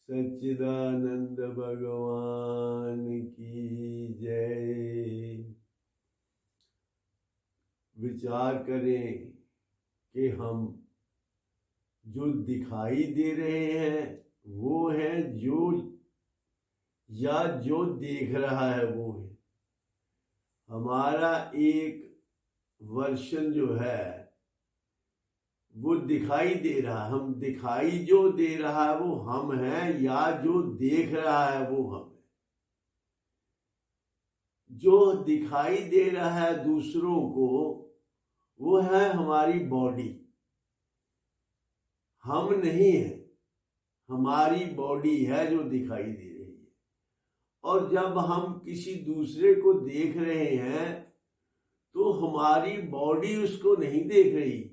सच्चिदानंद भगवान की जय। विचार करें कि हम जो दिखाई दे रहे हैं वो है जो, या जो देख रहा है वो है। हमारा एक वर्शन जो है वो दिखाई दे रहा है, हम दिखाई जो दे रहा है वो हम हैं, या जो देख रहा है वो हम है। जो दिखाई दे रहा है दूसरों को वो है हमारी बॉडी, हम नहीं है, हमारी बॉडी है जो दिखाई दे रही है। और जब हम किसी दूसरे को देख रहे हैं तो हमारी बॉडी उसको नहीं देख रही,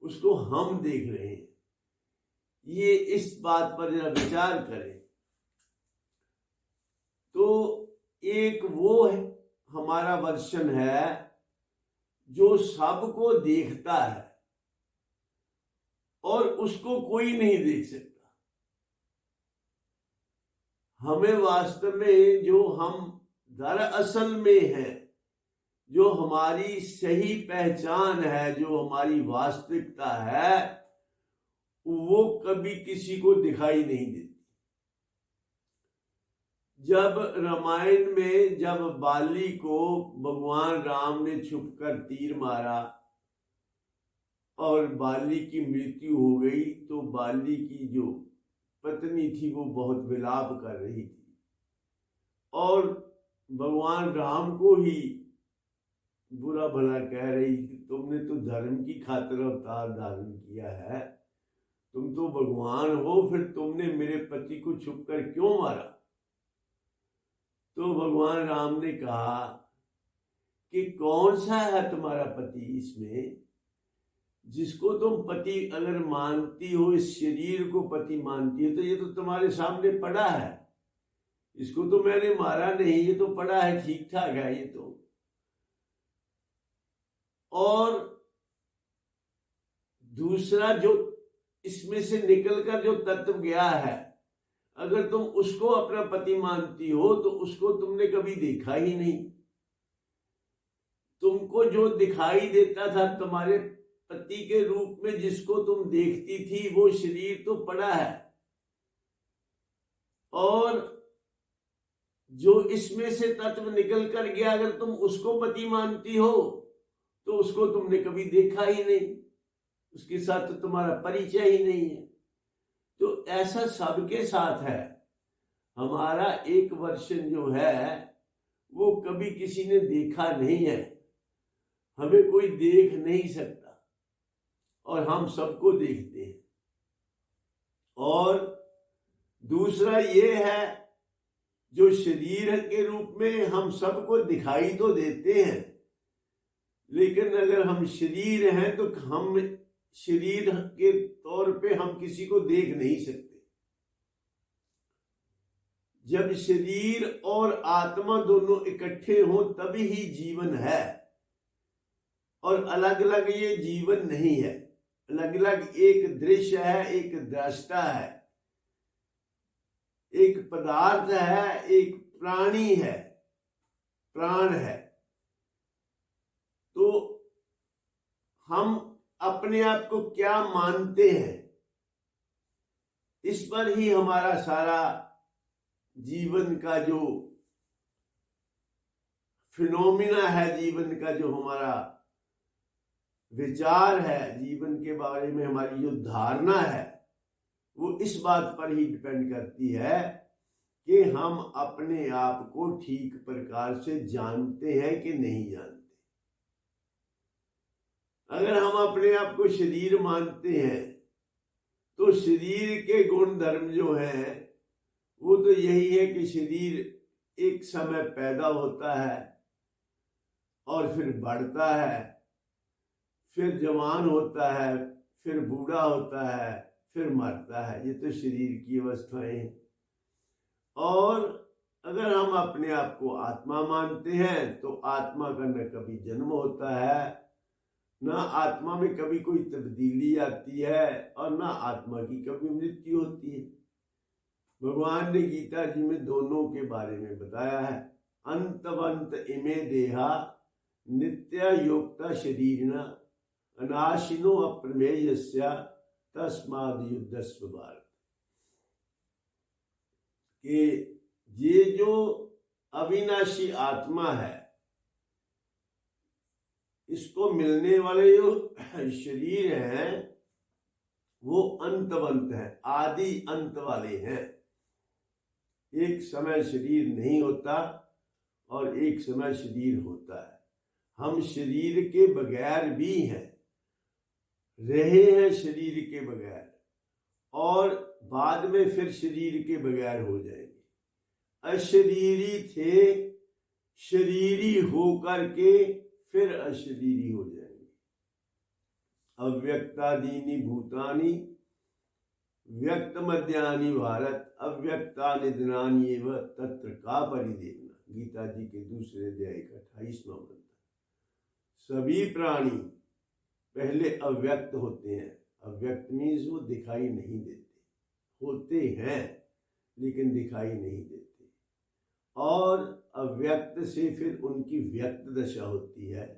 उसको हम देख रहे हैं। ये इस बात पर जरा विचार करें तो एक वो है हमारा वर्शन है जो सबको देखता है और उसको कोई नहीं देख सकता। हमें वास्तव में जो हम दरअसल में है, जो हमारी सही पहचान है, जो हमारी वास्तविकता है, वो कभी किसी को दिखाई नहीं देती। जब रामायण में जब बाली को भगवान राम ने छुपकर तीर मारा और बाली की मृत्यु हो गई, तो बाली की जो पत्नी थी वो बहुत विलाप कर रही थी और भगवान राम को ही बुरा भला कह रही थी, तुमने तो धर्म की खातिर अवतार धारण किया है, तुम तो भगवान हो, फिर तुमने मेरे पति को छुपकर क्यों मारा। तो भगवान राम ने कहा कि कौन सा है तुम्हारा पति इसमें, जिसको तुम पति अगर मानती हो, इस शरीर को पति मानती है, तो ये तो तुम्हारे सामने पड़ा है, इसको तो मैंने मारा नहीं, ये तो पड़ा है, ठीक ठाक है ये तो। और दूसरा जो इसमें से निकलकर जो तत्व गया है, अगर तुम उसको अपना पति मानती हो तो उसको तुमने कभी देखा ही नहीं। तुमको जो दिखाई देता था तुम्हारे पति के रूप में, जिसको तुम देखती थी, वो शरीर तो पड़ा है, और जो इसमें से तत्व निकल कर गया, अगर तुम उसको पति मानती हो तो उसको तुमने कभी देखा ही नहीं, उसके साथ तो तुम्हारा परिचय ही नहीं है। तो ऐसा सबके साथ है। हमारा एक वर्शन जो है वो कभी किसी ने देखा नहीं है, हमें कोई देख नहीं सकता, और हम सबको देखते हैं। और दूसरा ये है जो शरीर के रूप में हम सबको दिखाई तो देते हैं, लेकिन अगर हम शरीर हैं तो हम शरीर के तौर पे हम किसी को देख नहीं सकते। जब शरीर और आत्मा दोनों इकट्ठे हों तभी ही जीवन है, और अलग अलग ये जीवन नहीं है। अलग अलग एक दृश्य है, एक दृष्टा है, एक पदार्थ है, एक प्राणी है, प्राण है। तो हम अपने आप को क्या मानते हैं, इस पर ही हमारा सारा जीवन का जो फिनोमिना है, जीवन का जो हमारा विचार है, जीवन के बारे में हमारी जो धारणा है, वो इस बात पर ही डिपेंड करती है कि हम अपने आप को ठीक प्रकार से जानते हैं कि नहीं जानते। अगर हम अपने आप को शरीर मानते हैं तो शरीर के गुण धर्म जो हैं वो तो यही है कि शरीर एक समय पैदा होता है और फिर बढ़ता है, फिर जवान होता है, फिर बूढ़ा होता है, फिर मरता है। ये तो शरीर की अवस्थाएं हैं। और अगर हम अपने आप को आत्मा मानते हैं तो आत्मा का न कभी जन्म होता है, न आत्मा में कभी कोई तब्दीली आती है, और न आत्मा की कभी मृत्यु होती है। भगवान ने गीता जी में दोनों के बारे में बताया है। अंतवंत इमे देहा नित्य योक्ता शरीरना अनाशिनो अप्रमेयस्या तस्माद युद्धस्व भारत। कि ये जो अविनाशी आत्मा है, इसको मिलने वाले जो शरीर हैं वो अंतवंत है, आदि अंत वाले हैं। एक समय शरीर नहीं होता और एक समय शरीर होता है। हम शरीर के बगैर भी हैं, रहे हैं शरीर के बगैर, और बाद में फिर शरीर के बगैर हो जाएंगे। अशरीरी थे, शरीरी होकर के फिर अशरीरी हो जाएंगे। अव्यक्तादीनि भूतानि व्यक्त मध्यानि भारत अव्यक्तानि दिनानि एव तत्र का परिदेवना। गीता जी के दूसरे अध्याय का 28वां मंत्र। सभी प्राणी पहले अव्यक्त होते हैं। अव्यक्त मीन्स वो दिखाई नहीं देते, होते हैं लेकिन दिखाई नहीं देते। और अव्यक्त से फिर उनकी व्यक्त दशा होती है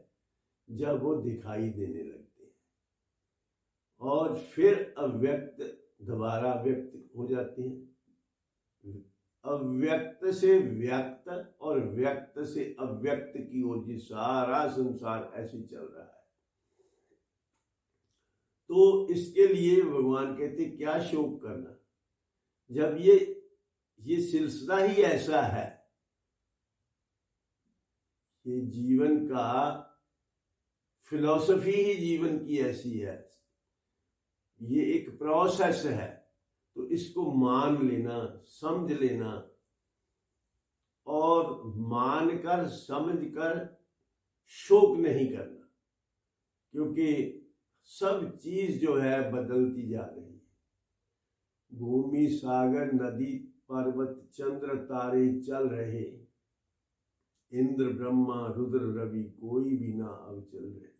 जब वो दिखाई देने लगते हैं, और फिर अव्यक्त दोबारा व्यक्त हो जाते हैं। अव्यक्त से व्यक्त और व्यक्त से अव्यक्त की ओर ये सारा संसार ऐसे चल रहा है। तो इसके लिए भगवान कहते क्या शोक करना, जब ये सिलसिला ही ऐसा है, ये जीवन का फिलॉसफी ही जीवन की ऐसी है, ये एक प्रोसेस है। तो इसको मान लेना, समझ लेना, और मानकर समझकर शोक नहीं करना, क्योंकि सब चीज जो है बदलती जा रही है। भूमि, सागर, नदी, पर्वत, चंद्र, तारे चल रहे, इंद्र, ब्रह्मा, रुद्र, रवि कोई भी ना अब चल रहे।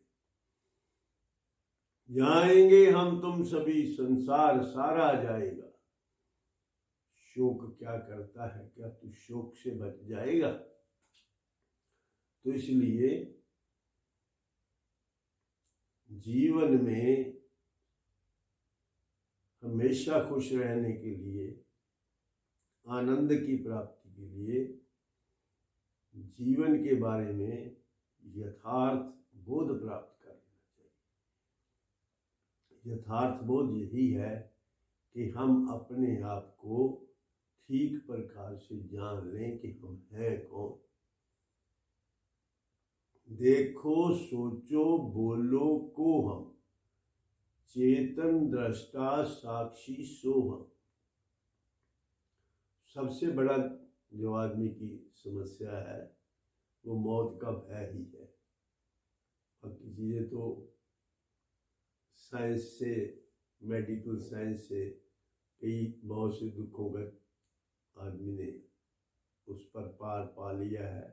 जाएंगे हम तुम सभी, संसार सारा जाएगा। शोक क्या करता है, क्या तू शोक से बच जाएगा? तो इसलिए जीवन में हमेशा खुश रहने के लिए, आनंद की प्राप्ति के लिए जीवन के बारे में यथार्थ बोध प्राप्त कर लेना चाहिए। यथार्थ बोध यही है कि हम अपने आप को ठीक प्रकार से जान लें कि हम हैं कौन। देखो, सोचो, बोलो को हम, चेतन दृष्टा साक्षी सो हम। सबसे बड़ा जो आदमी की समस्या है वो मौत का भय ही है। बाकी चीजें तो साइंस से, मेडिकल साइंस से कई बहुत से दुखों का आदमी ने उस पर पार पा लिया है,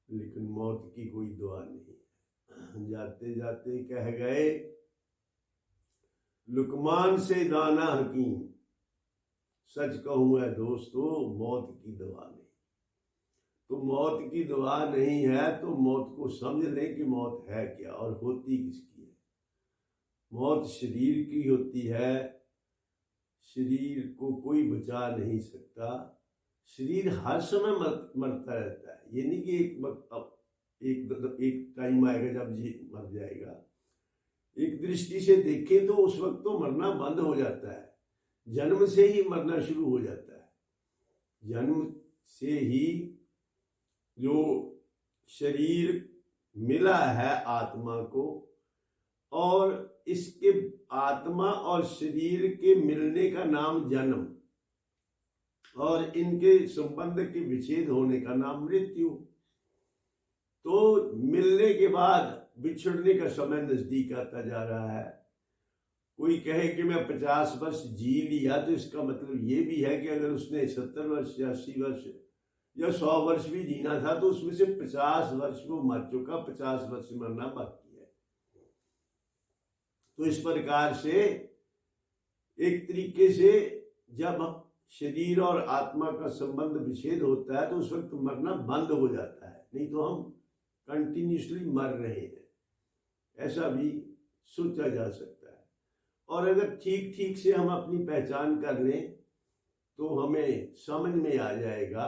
लेकिन मौत की कोई दुआ नहीं। जाते जाते कह गए लुकमान से दाना हकीम, सच कहूँ है दोस्तों, मौत की दुआ नहीं। तो मौत की दुआ नहीं है तो मौत को समझ लें कि मौत है क्या और होती किसकी है। मौत शरीर की होती है, शरीर को कोई बचा नहीं सकता। शरीर हर समय मरता रहता है। ये नहीं कि एक टाइम आएगा जब ये मर जाएगा। एक दृष्टि से देखें तो उस वक्त तो मरना बंद हो जाता है, जन्म से ही मरना शुरू हो जाता है। जन्म से ही जो शरीर मिला है आत्मा को, और इसके आत्मा और शरीर के मिलने का नाम जन्म, और इनके संबंध के विच्छेद होने का नाम मृत्यु। तो मिलने के बाद बिछड़ने का समय नजदीक आता जा रहा है। कोई कहे कि मैं 50 वर्ष जी लिया, तो इसका मतलब ये भी है कि अगर उसने 70 वर्ष या 80 वर्ष या 100 वर्ष भी जीना था तो उसमें से 50 वर्ष वो मर चुका, 50 वर्ष मरना बाकी है। तो इस प्रकार से एक तरीके से जब शरीर और आत्मा का संबंध विच्छेद होता है तो उस वक्त मरना बंद हो जाता है, नहीं तो हम कंटिन्यूसली मर रहे हैं, ऐसा भी सोचा जा सकता है। और अगर ठीक ठीक से हम अपनी पहचान कर लें तो हमें समझ में आ जाएगा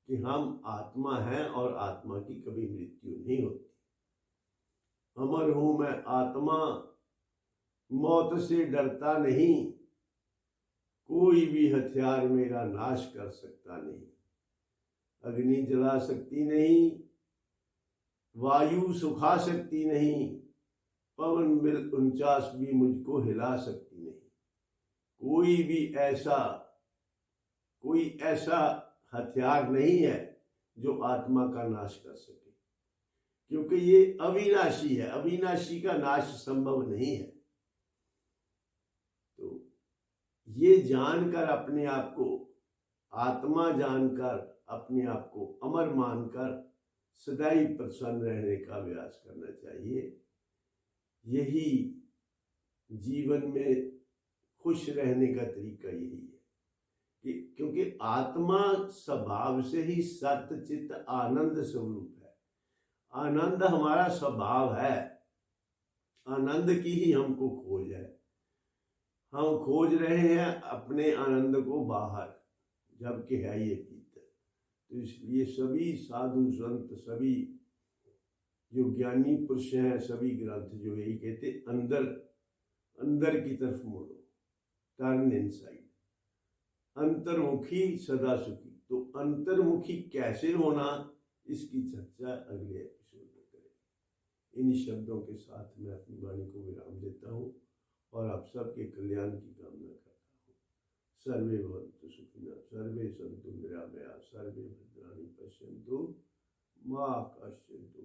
कि हम आत्मा हैं और आत्मा की कभी मृत्यु नहीं होती। अमर हूं मैं आत्मा, मौत से डरता नहीं, कोई भी हथियार मेरा नाश कर सकता नहीं। अग्नि जला सकती नहीं, वायु सुखा सकती नहीं, पवन मिल 49 भी मुझको हिला सकती नहीं। कोई ऐसा हथियार नहीं है जो आत्मा का नाश कर सके, क्योंकि ये अविनाशी है, अविनाशी का नाश संभव नहीं है। तो ये जानकर अपने आप को आत्मा जानकर अपने आप को अमर मानकर सदैव प्रसन्न रहने का अभ्यास करना चाहिए। यही जीवन में खुश रहने का तरीका यही है कि क्योंकि आत्मा स्वभाव से ही सत्य चित्त आनंद स्वरूप है। आनंद हमारा स्वभाव है, आनंद की ही हमको खोज है। हम खोज रहे हैं अपने आनंद को बाहर, जबकि है ये भीतर। तो इसलिए सभी साधु संत, सभी जो ज्ञानी पुरुष हैं, सभी ग्रंथ जो यही कहते अंदर की तरफ मुड़ो, टर्न इनसाइड, अंतर्मुखी सदा सुखी। तो अंतर्मुखी कैसे होना, इसकी चर्चा अगले एपिसोड में करेंगे। इन शब्दों के साथ मैं अपनी वाणी को विराम देता हूँ और आप सबके कल्याण की कामना करता हूँ। सर्वे भवन्तु सुखिनः, सर्वे सन्तु निरामयाः, सर्वे भद्राणि पश्यन्तु मा कश्चित्